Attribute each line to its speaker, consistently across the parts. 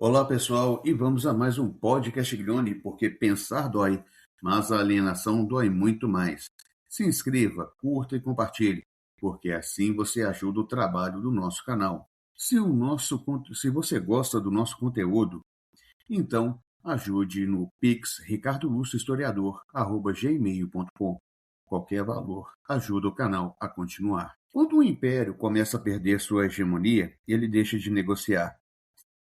Speaker 1: Olá, pessoal, e vamos a mais um podcast Glione, porque pensar dói, mas a alienação dói muito mais. Se inscreva, curta e compartilhe, porque assim você ajuda o trabalho do nosso canal. Se você gosta do nosso conteúdo, então ajude no Pix ricardoluciohistoriador@gmail.com. Qualquer valor ajuda o canal a continuar. Quando o império começa a perder sua hegemonia, ele deixa de negociar.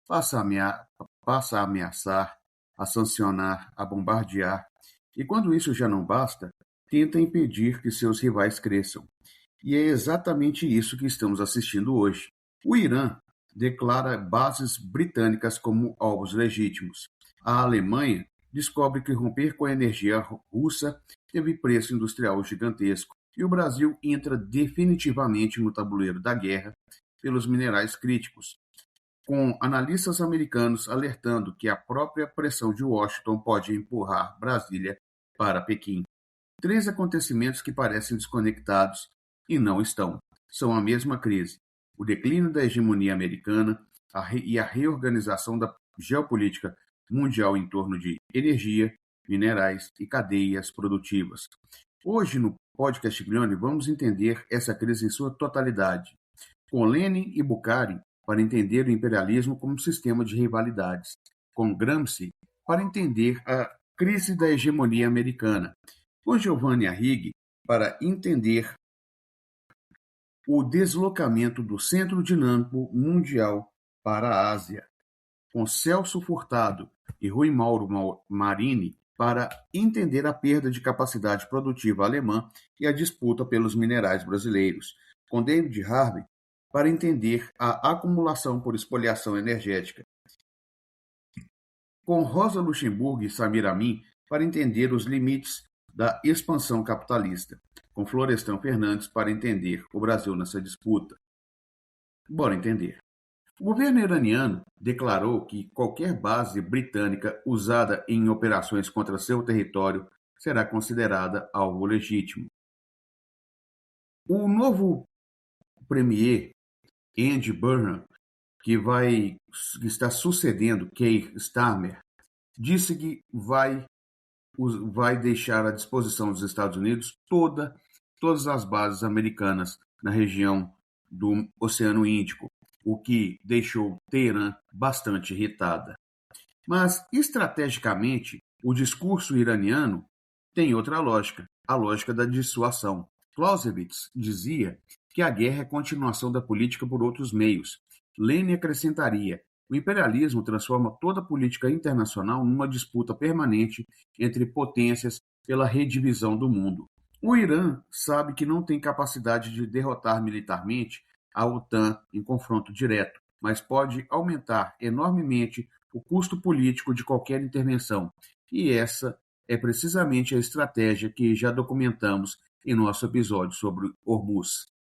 Speaker 1: Passa a, amea- Passa a ameaçar, a sancionar, a bombardear, e quando isso já não basta, tenta impedir que seus rivais cresçam. E é exatamente isso que estamos assistindo hoje. O Irã declara bases britânicas como alvos legítimos. A Alemanha descobre que romper com a energia russa teve preço industrial gigantesco. E o Brasil entra definitivamente no tabuleiro da guerra pelos minerais críticos, com analistas americanos alertando que a própria pressão de Washington pode empurrar Brasília para Pequim. Três acontecimentos que parecem desconectados e não estão. São a mesma crise: o declínio da hegemonia americana e a reorganização da geopolítica mundial em torno de energia, minerais e cadeias produtivas. Hoje, no podcast Glione, vamos entender essa crise em sua totalidade, com Lenin e Bukharin para entender o imperialismo como sistema de rivalidades, com Gramsci para entender a crise da hegemonia americana, com Giovanni Arrighi para entender o deslocamento do centro dinâmico mundial para a Ásia, com Celso Furtado e Rui Mauro Marini para entender a perda de capacidade produtiva alemã e a disputa pelos minerais brasileiros, com David Harvey para entender a acumulação por espoliação energética, com Rosa Luxemburgo e Samir Amin para entender os limites da expansão capitalista, com Florestan Fernandes para entender o Brasil nessa disputa. Bora entender. O governo iraniano declarou que qualquer base britânica usada em operações contra seu território será considerada alvo legítimo. O novo premier, Andy Burnham, que está sucedendo Keir Starmer, disse que vai deixar à disposição dos Estados Unidos todas as bases americanas na região do Oceano Índico, o que deixou Teherã bastante irritada. Mas, estrategicamente, o discurso iraniano tem outra lógica, a lógica da dissuasão. Clausewitz dizia que a guerra é continuação da política por outros meios. Lenin acrescentaria: o imperialismo transforma toda a política internacional numa disputa permanente entre potências pela redivisão do mundo. O Irã sabe que não tem capacidade de derrotar militarmente a OTAN em confronto direto, mas pode aumentar enormemente o custo político de qualquer intervenção. E essa é precisamente a estratégia que já documentamos em nosso episódio sobre Hormuz.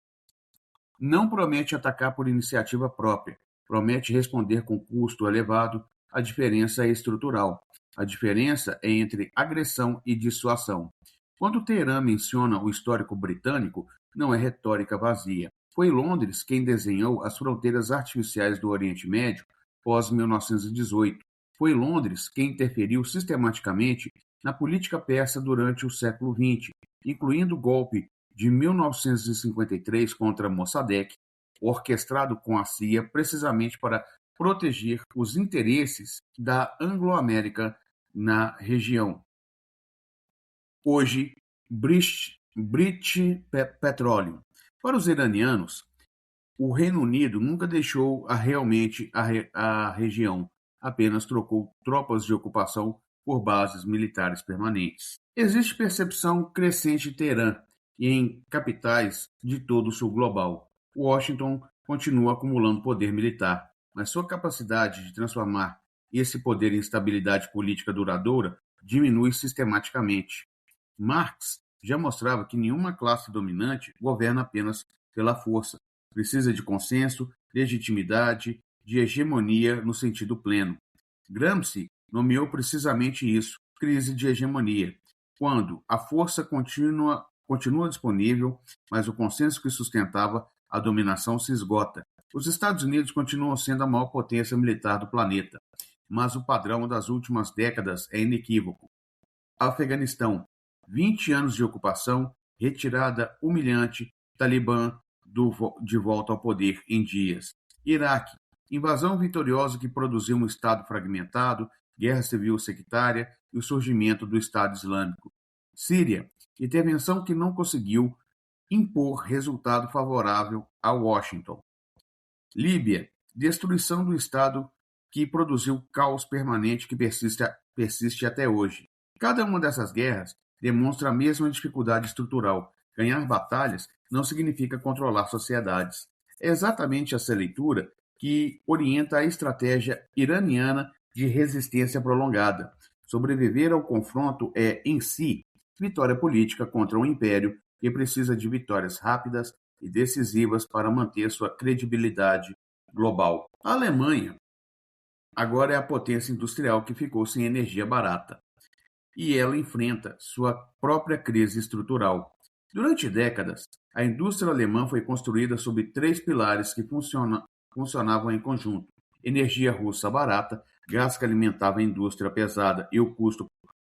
Speaker 1: Não promete atacar por iniciativa própria, promete responder com custo elevado. A diferença é estrutural. A diferença é entre agressão e dissuasão. Quando Teherã menciona o histórico britânico, não é retórica vazia. Foi Londres quem desenhou as fronteiras artificiais do Oriente Médio pós-1918. Foi Londres quem interferiu sistematicamente na política persa durante o século XX, incluindo o golpe de 1953 contra Mossadegh, orquestrado com a CIA precisamente para proteger os interesses da Anglo-América na região. Hoje, British Petroleum. Para os iranianos, o Reino Unido nunca deixou realmente a região, apenas trocou tropas de ocupação por bases militares permanentes. Existe percepção crescente em Teherã e em capitais de todo o sul global. Washington continua acumulando poder militar, mas sua capacidade de transformar esse poder em estabilidade política duradoura diminui sistematicamente. Marx já mostrava que nenhuma classe dominante governa apenas pela força. Precisa de consenso, legitimidade, de hegemonia no sentido pleno. Gramsci nomeou precisamente isso, crise de hegemonia, quando a força continua disponível, mas o consenso que sustentava a dominação se esgota. Os Estados Unidos continuam sendo a maior potência militar do planeta. mas o padrão das últimas décadas é inequívoco. Afeganistão, 20 anos de ocupação, retirada humilhante, Talibã de volta ao poder em dias. Iraque, invasão vitoriosa que produziu um Estado fragmentado, guerra civil sectária e o surgimento do Estado Islâmico. Síria, intervenção que não conseguiu impor resultado favorável a Washington. Líbia, destruição do Estado que produziu caos permanente que persiste até hoje. Cada uma dessas guerras demonstra a mesma dificuldade estrutural. Ganhar batalhas não significa controlar sociedades. É exatamente essa leitura que orienta a estratégia iraniana de resistência prolongada. Sobreviver ao confronto é, em si, vitória política contra um império que precisa de vitórias rápidas e decisivas para manter sua credibilidade global. A Alemanha agora é a potência industrial que ficou sem energia barata e ela enfrenta sua própria crise estrutural. Durante décadas, a indústria alemã foi construída sobre 3 pilares que funcionavam em conjunto: energia russa barata, gás que alimentava a indústria pesada e o custo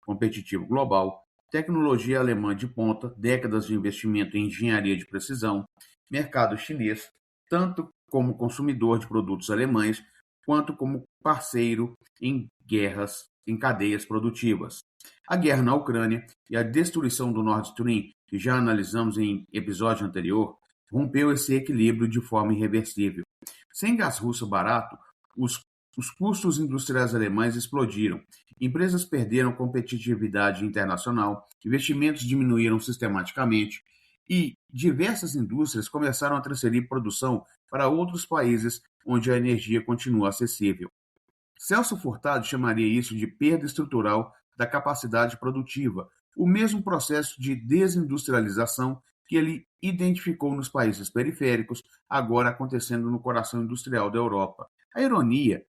Speaker 1: competitivo global, tecnologia alemã de ponta, décadas de investimento em engenharia de precisão, mercado chinês, tanto como consumidor de produtos alemães, quanto como parceiro em guerras em cadeias produtivas. A guerra na Ucrânia e a destruição do Nord Stream, que já analisamos em episódio anterior, rompeu esse equilíbrio de forma irreversível. Sem gás russo barato, os custos industriais alemães explodiram. Empresas perderam competitividade internacional, investimentos diminuíram sistematicamente e diversas indústrias começaram a transferir produção para outros países onde a energia continua acessível. Celso Furtado chamaria isso de perda estrutural da capacidade produtiva, o mesmo processo de desindustrialização que ele identificou nos países periféricos, agora acontecendo no coração industrial da Europa. A ironia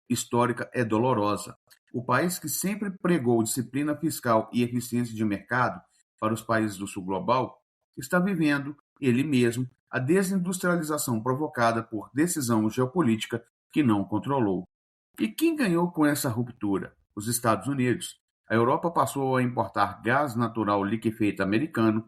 Speaker 1: histórica é dolorosa. O país que sempre pregou disciplina fiscal e eficiência de mercado para os países do sul global está vivendo, ele mesmo, a desindustrialização provocada por decisão geopolítica que não controlou. E quem ganhou com essa ruptura? Os Estados Unidos. A Europa passou a importar gás natural liquefeito americano,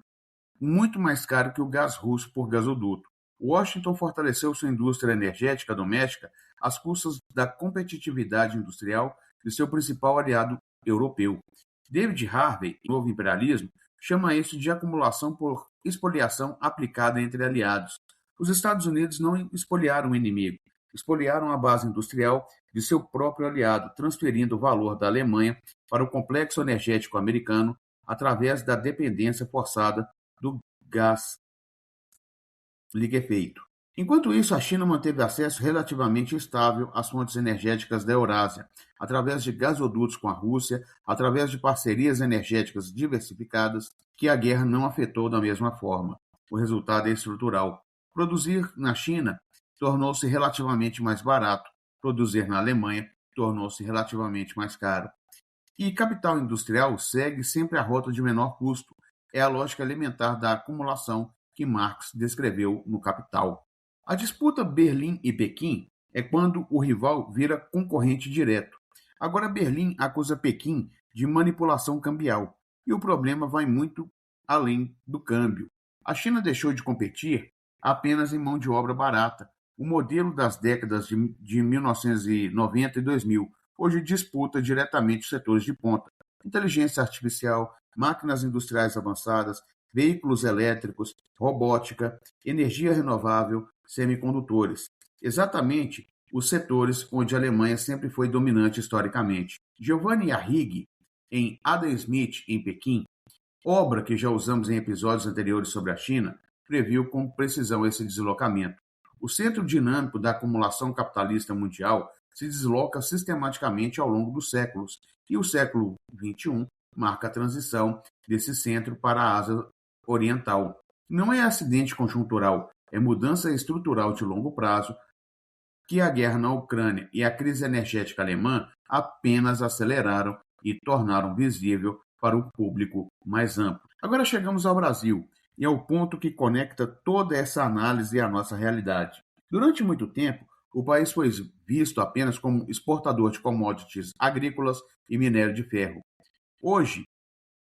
Speaker 1: muito mais caro que o gás russo por gasoduto. Washington fortaleceu sua indústria energética doméstica às custas da competitividade industrial de seu principal aliado europeu. David Harvey, em Novo Imperialismo, chama isso de acumulação por expoliação aplicada entre aliados. Os Estados Unidos não expoliaram o inimigo, expoliaram a base industrial de seu próprio aliado, transferindo o valor da Alemanha para o complexo energético americano através da dependência forçada do gás liquefeito. Enquanto isso, a China manteve acesso relativamente estável às fontes energéticas da Eurásia, através de gasodutos com a Rússia, através de parcerias energéticas diversificadas que a guerra não afetou da mesma forma. O resultado é estrutural. Produzir na China tornou-se relativamente mais barato, produzir na Alemanha tornou-se relativamente mais caro. E capital industrial segue sempre a rota de menor custo. É a lógica elementar da acumulação que Marx descreveu no Capital. A disputa Berlim e Pequim é quando o rival vira concorrente direto. Agora Berlim acusa Pequim de manipulação cambial, e o problema vai muito além do câmbio. A China deixou de competir apenas em mão de obra barata. O modelo das décadas de 1990 e 2000 hoje disputa diretamente os setores de ponta: inteligência artificial, máquinas industriais avançadas, veículos elétricos, robótica, energia renovável, semicondutores. Exatamente os setores onde a Alemanha sempre foi dominante historicamente. Giovanni Arrighi, em Adam Smith, em Pequim, obra que já usamos em episódios anteriores sobre a China, previu com precisão esse deslocamento. O centro dinâmico da acumulação capitalista mundial se desloca sistematicamente ao longo dos séculos, e o século XXI marca a transição desse centro para a Ásia Oriental. Não é acidente conjuntural, é mudança estrutural de longo prazo que a guerra na Ucrânia e a crise energética alemã apenas aceleraram e tornaram visível para o público mais amplo. Agora chegamos ao Brasil, e é o ponto que conecta toda essa análise à nossa realidade. Durante muito tempo, o país foi visto apenas como exportador de commodities agrícolas e minério de ferro. Hoje,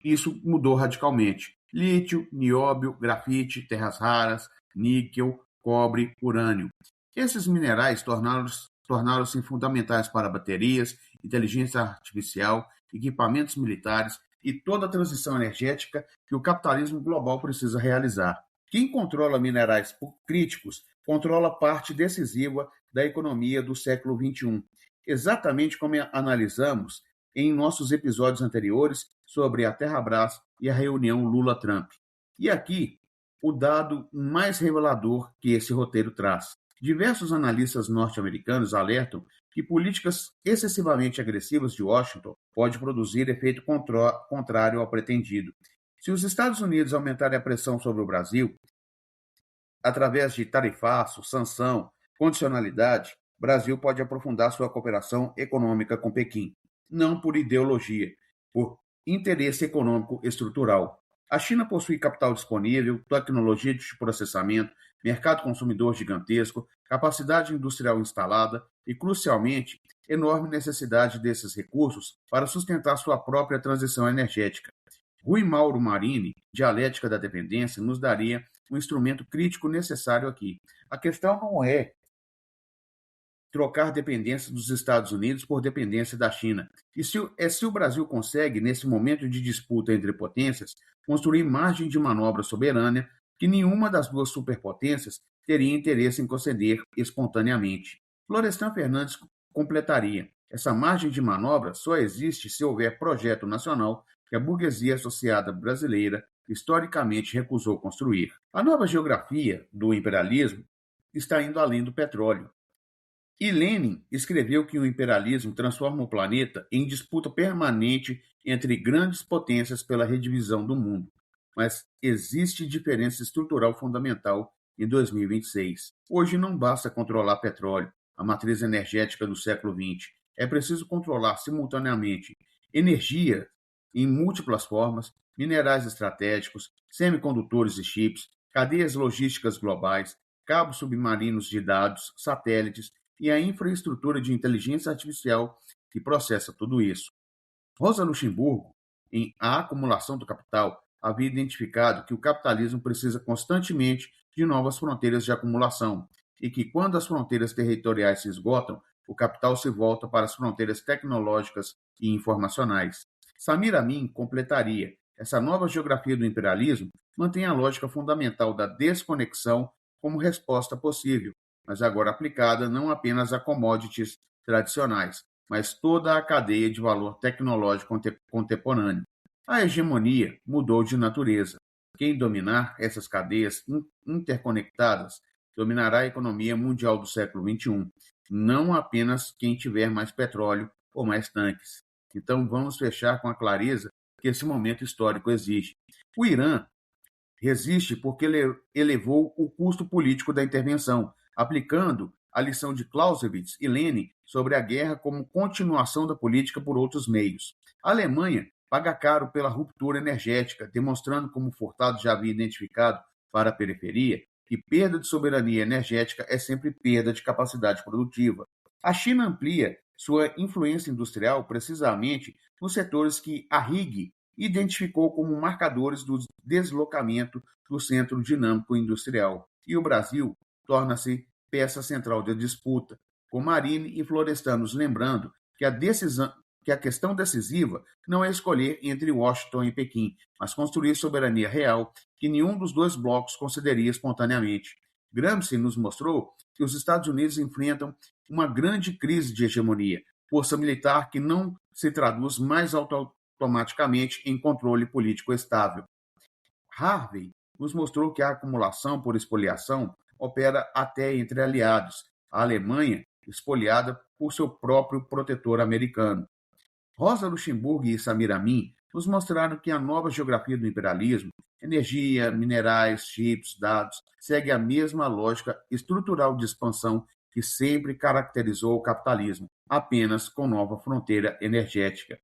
Speaker 1: isso mudou radicalmente. Lítio, nióbio, grafite, terras raras, níquel, cobre, urânio. Esses minerais tornaram-se fundamentais para baterias, inteligência artificial, equipamentos militares e toda a transição energética que o capitalismo global precisa realizar. Quem controla minerais críticos controla parte decisiva da economia do século XXI, exatamente como analisamos em nossos episódios anteriores sobre a Terrabras e a reunião Lula-Trump. E aqui, o dado mais revelador que esse roteiro traz. Diversos analistas norte-americanos alertam que políticas excessivamente agressivas de Washington podem produzir efeito contrário ao pretendido. Se os Estados Unidos aumentarem a pressão sobre o Brasil, através de tarifaço, sanção, condicionalidade, o Brasil pode aprofundar sua cooperação econômica com Pequim, não por ideologia, por interesse econômico estrutural. A China possui capital disponível, tecnologia de processamento, mercado consumidor gigantesco, capacidade industrial instalada e, crucialmente, enorme necessidade desses recursos para sustentar sua própria transição energética. Rui Mauro Marini, Dialética da Dependência, nos daria um instrumento crítico necessário aqui. A questão não é trocar dependência dos Estados Unidos por dependência da China. E se o Brasil consegue, nesse momento de disputa entre potências, construir margem de manobra soberana que nenhuma das duas superpotências teria interesse em conceder espontaneamente. Florestan Fernandes completaria: essa margem de manobra só existe se houver projeto nacional que a burguesia associada brasileira historicamente recusou construir. A nova geografia do imperialismo está indo além do petróleo. E Lenin escreveu que o imperialismo transforma o planeta em disputa permanente entre grandes potências pela redivisão do mundo. Mas existe diferença estrutural fundamental em 2026. Hoje não basta controlar petróleo, a matriz energética do século XX. É preciso controlar simultaneamente energia em múltiplas formas, minerais estratégicos, semicondutores e chips, cadeias logísticas globais, cabos submarinos de dados, satélites e a infraestrutura de inteligência artificial que processa tudo isso. Rosa Luxemburgo, em A Acumulação do Capital, havia identificado que o capitalismo precisa constantemente de novas fronteiras de acumulação e que, quando as fronteiras territoriais se esgotam, o capital se volta para as fronteiras tecnológicas e informacionais. Samir Amin completaria: essa nova geografia do imperialismo mantém a lógica fundamental da desconexão como resposta possível, mas agora aplicada não apenas a commodities tradicionais, mas toda a cadeia de valor tecnológico contemporâneo. A hegemonia mudou de natureza. Quem dominar essas cadeias interconectadas dominará a economia mundial do século XXI, não apenas quem tiver mais petróleo ou mais tanques. Então vamos fechar com a clareza que esse momento histórico exige. O Irã resiste porque ele elevou o custo político da intervenção, aplicando a lição de Clausewitz e Lenin sobre a guerra como continuação da política por outros meios. A Alemanha paga caro pela ruptura energética, demonstrando, como Furtado já havia identificado para a periferia, que perda de soberania energética é sempre perda de capacidade produtiva. A China amplia sua influência industrial precisamente nos setores que a RIG identificou como marcadores do deslocamento do centro dinâmico industrial. E o Brasil torna-se peça central da disputa, com Marini e Florestan nos lembrando que a questão decisiva não é escolher entre Washington e Pequim, mas construir soberania real que nenhum dos dois blocos concederia espontaneamente. Gramsci nos mostrou que os Estados Unidos enfrentam uma grande crise de hegemonia, força militar que não se traduz mais automaticamente em controle político estável. Harvey nos mostrou que a acumulação por expoliação opera até entre aliados, a Alemanha expoliada por seu próprio protetor americano. Rosa Luxemburgo e Samir Amin nos mostraram que a nova geografia do imperialismo, energia, minerais, chips, dados, segue a mesma lógica estrutural de expansão que sempre caracterizou o capitalismo, apenas com nova fronteira energética.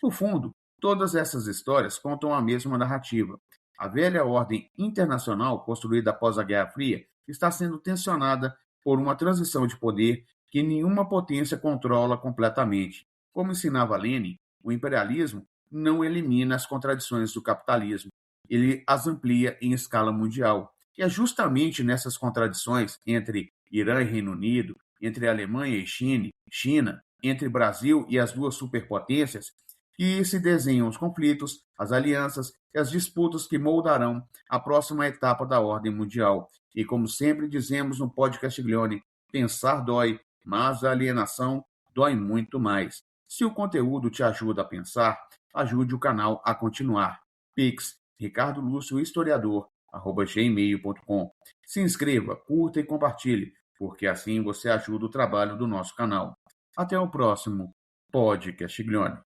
Speaker 1: No fundo, todas essas histórias contam a mesma narrativa. A velha ordem internacional construída após a Guerra Fria está sendo tensionada por uma transição de poder que nenhuma potência controla completamente. Como ensinava Lenin, o imperialismo não elimina as contradições do capitalismo, ele as amplia em escala mundial. E é justamente nessas contradições entre Irã e Reino Unido, entre Alemanha e China, entre Brasil e as duas superpotências, que se desenham os conflitos, as alianças e as disputas que moldarão a próxima etapa da ordem mundial. E como sempre dizemos no podcast Glione, pensar dói, mas a alienação dói muito mais. Se o conteúdo te ajuda a pensar, ajude o canal a continuar. Pix, Ricardo Lúcio Historiador, @gmail.com. Se inscreva, curta e compartilhe, porque assim você ajuda o trabalho do nosso canal. Até o próximo podcast Glione.